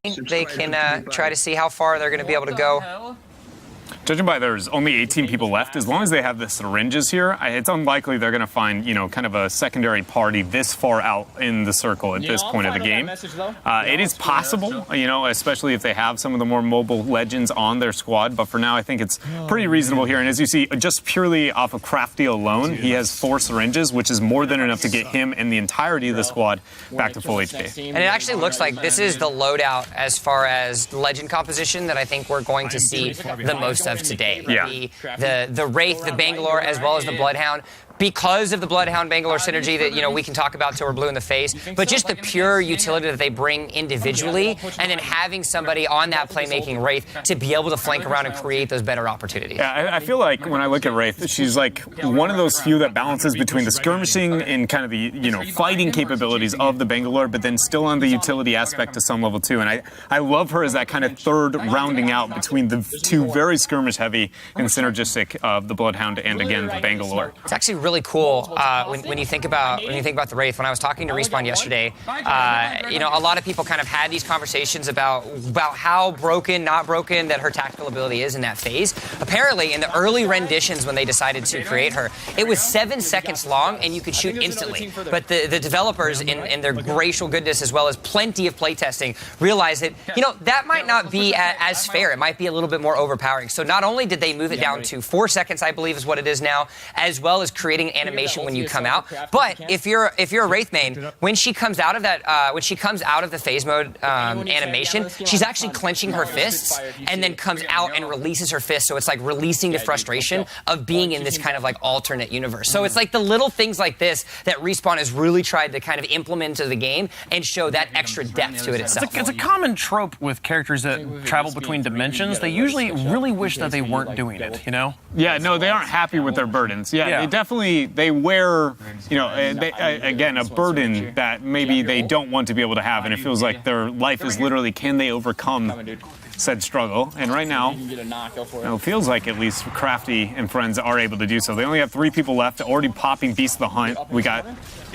They can try to see how far they're going to be able to go. Judging by there's only 18 people left, as long as they have the syringes here, it's unlikely they're going to find, kind of a secondary party this far out in the circle at this point of the game. It is possible, especially if they have some of the more mobile legends on their squad, but for now I think it's pretty reasonable here. And as you see, just purely off of Crafty alone, he has 4 syringes, which is more than enough to get him and the entirety of the squad back to full HP. And it actually looks like this is the loadout as far as legend composition that I think we're going to see the most of today. Yeah. The Wraith, the Bangalore, as well as the Bloodhound. Because of the Bloodhound-Bangalore synergy that, we can talk about till we're blue in the face, but just the pure utility that they bring individually, and then having somebody on that playmaking Wraith to be able to flank around and create those better opportunities. Yeah, I feel like when I look at Wraith, she's like one of those few that balances between the skirmishing and kind of the, fighting capabilities of the Bangalore, but then still on the utility aspect to some level too. And I love her as that kind of third rounding out between the two very skirmish-heavy and synergistic of the Bloodhound and, again, the Bangalore. It's actually really cool when you think about the Wraith. When I was talking to Respawn yesterday, a lot of people kind of had these conversations about how broken, not broken that her tactical ability is in that phase. Apparently, in the early renditions when they decided to create her, it was 7 seconds long and you could shoot instantly. But the developers, in their gracious goodness as well as plenty of playtesting, realized that that might not be as fair. It might be a little bit more overpowering. So not only did they move it down to 4 seconds, I believe is what it is now, as well as creating animation when you come out. But if you're a Wraith main, when she comes out of that, when she comes out of the phase mode animation, she's actually clenching her fists and then comes out and releases her fist. So it's like releasing the frustration of being in this kind of like alternate universe. So it's like the little things like this that Respawn has really tried to kind of implement into the game and show that extra depth to it itself. It's a common trope with characters that travel between dimensions. They usually really wish that they weren't doing it, Yeah, no, they aren't happy with their burdens. Yeah. They definitely they wear, again, a burden that maybe they don't want to be able to have, and it feels like their life is literally, can they overcome said struggle? And right now, it feels like at least Crafty and friends are able to do so. They only have 3 people left, already popping Beast of the Hunt. We got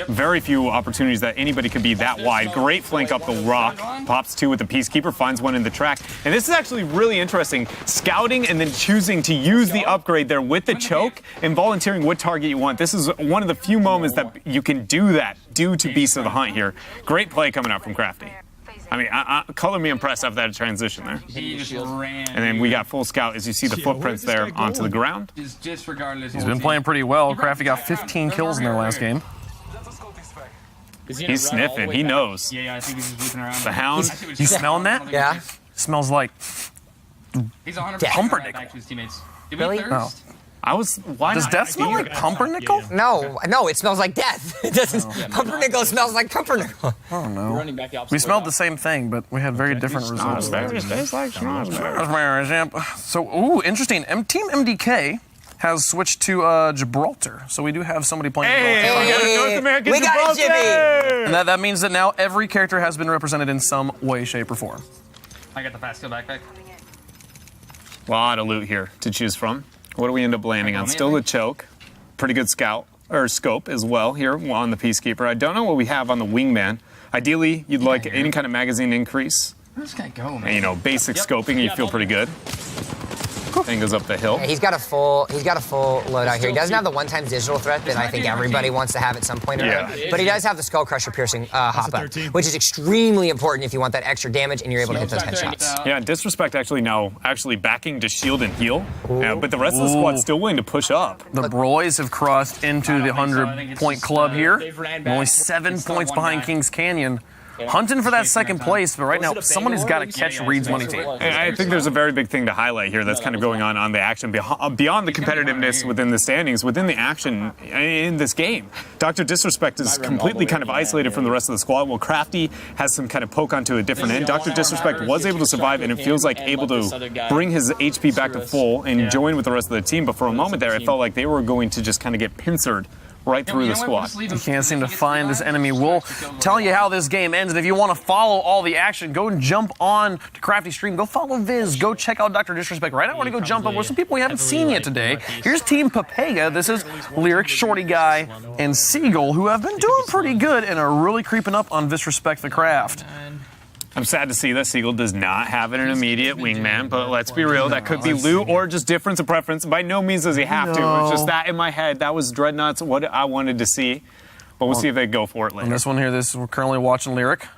very few opportunities that anybody could be that wide. Great flank up the rock. Pops 2 with the Peacekeeper, finds 1 in the track. And this is actually really interesting. Scouting and then choosing to use the upgrade there with the choke and volunteering what target you want. This is one of the few moments that you can do that due to Beast of the Hunt here. Great play coming out from Crafty. I mean, color me impressed after that transition there. He just ran. And then we got full scout as you see the footprints there onto the ground. He's been playing pretty well. Crafty got 15 kills in their last game. He's sniffing. He knows. Yeah, I think he's just looking around. The hound. You smelling that? Yeah. Smells like He's 100% pumpernickel. back to his teammates. Did Really? we thirst? Why Does not? death smell like pumpernickel? No, it smells like death. It doesn't. Pumpernickel smells like pumpernickel. I don't know. We smelled the same thing, but we had very different results. Tastes like So, interesting. Team MDK has switched to Gibraltar, so we do have somebody playing Gibraltar. We got a North American We got it, Gibraltar! And that means that now every character has been represented in some way, shape, or form. I got the fast kill backpack. A lot of loot here to choose from. What do we end up landing on? Still the choke. Pretty good scout, or scope as well here on the Peacekeeper. I don't know what we have on the Wingman. Ideally, you'd like any kind of magazine increase. Where's this guy go, man? And, basic scoping, you feel pretty good. Thing goes up the hill. Yeah, he's got a full loadout here. He doesn't have the one-time digital threat that I think everybody wants to have at some point or other. But he does have the Skull Crusher piercing hop-up, which is extremely important if you want that extra damage and you're able to hit those headshots. Yeah, Disrespect actually now backing to shield and heal, but the rest of the squad's still willing to push up. The Broys have crossed into the 100-point club here. Only 7 points behind Kings Canyon. Hunting for that second place, but right now, somebody's got to catch Reed's money team. And I think there's a very big thing to highlight here that's kind of going on the action, beyond the competitiveness within the standings, within the action in this game. DrDisrespect is completely kind of isolated from the rest of the squad, while Crafty has some kind of poke onto a different end. DrDisrespect was able to survive, and it feels like able to bring his HP back to full and join with the rest of the team, but for a moment there, it felt like they were going to just kind of get pincered right through the squad. You can't seem to find this enemy. We'll tell you how this game ends, and if you want to follow all the action, go and jump on to Crafty Stream. Go follow Viz. Go check out DrDisrespect. Right now, I want to go jump up with some people we haven't seen yet today. Here's Team Papega. This is Lyric, Shorty Guy, and Seagull, who have been doing pretty good and are really creeping up on Disrespect the Craft. I'm sad to see that Seagull does not have an immediate wingman, but let's be real, that could be loot or just difference of preference. By no means does he have to. It's just that in my head, that was Dreadnought's what I wanted to see. But we'll see if they go for it later. And this one here, we're currently watching Lyric.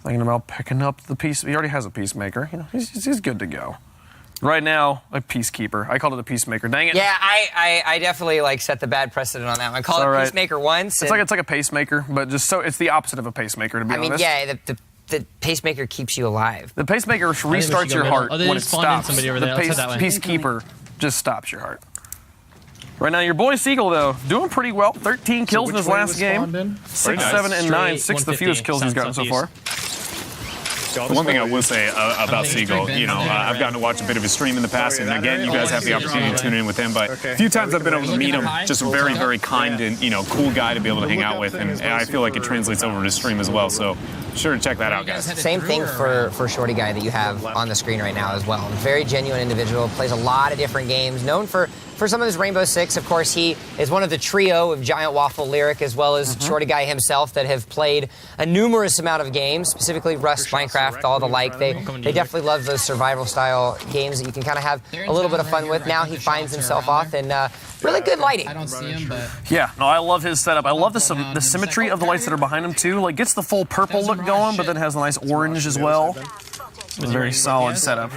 Thinking about picking up the piece. He already has a Peacemaker. You know, he's good to go. Right now, a Peacekeeper. I called it a Peacemaker. Dang it. Yeah, I definitely like set the bad precedent on that one. I called it Peacemaker once. It's like a pacemaker, but just so it's the opposite of a pacemaker, to be honest. I mean, yeah, the pacemaker keeps you alive. The pacemaker restarts your heart when it stops. Somebody over there. The Peacekeeper just stops your heart. Right now, your boy Seagull, though, doing pretty well. 13 kills in his last game. 6, 7, and 9. 6 the fewest kills he's gotten so far. The one thing I will say about Seagull, you know, I've gotten to watch a bit of his stream in the past, and again, you guys have the opportunity to tune in with him, but a few times I've been able to meet him, just a very, very kind and, you know, cool guy to be able to hang out with, and I feel like it translates over to stream as well, so be sure to check that out, guys. Same thing for Shorty Guy that you have on the screen right now as well. Very genuine individual, plays a lot of different games, known for some of his Rainbow Six. Of course, he is one of the trio of Giant Waffle, Lyric, as well as Shorty Guy himself that have played a numerous amount of games, specifically Rust, Minecraft, all the like. They definitely love those survival-style games that you can kind of have a little bit of fun with. Now he finds himself off in really good lighting. I don't see him, but... Yeah, no, I love his setup. I love the symmetry of the lights that are behind him, too. Like, gets the full purple look going, but then has a nice orange as well. It's a very solid setup.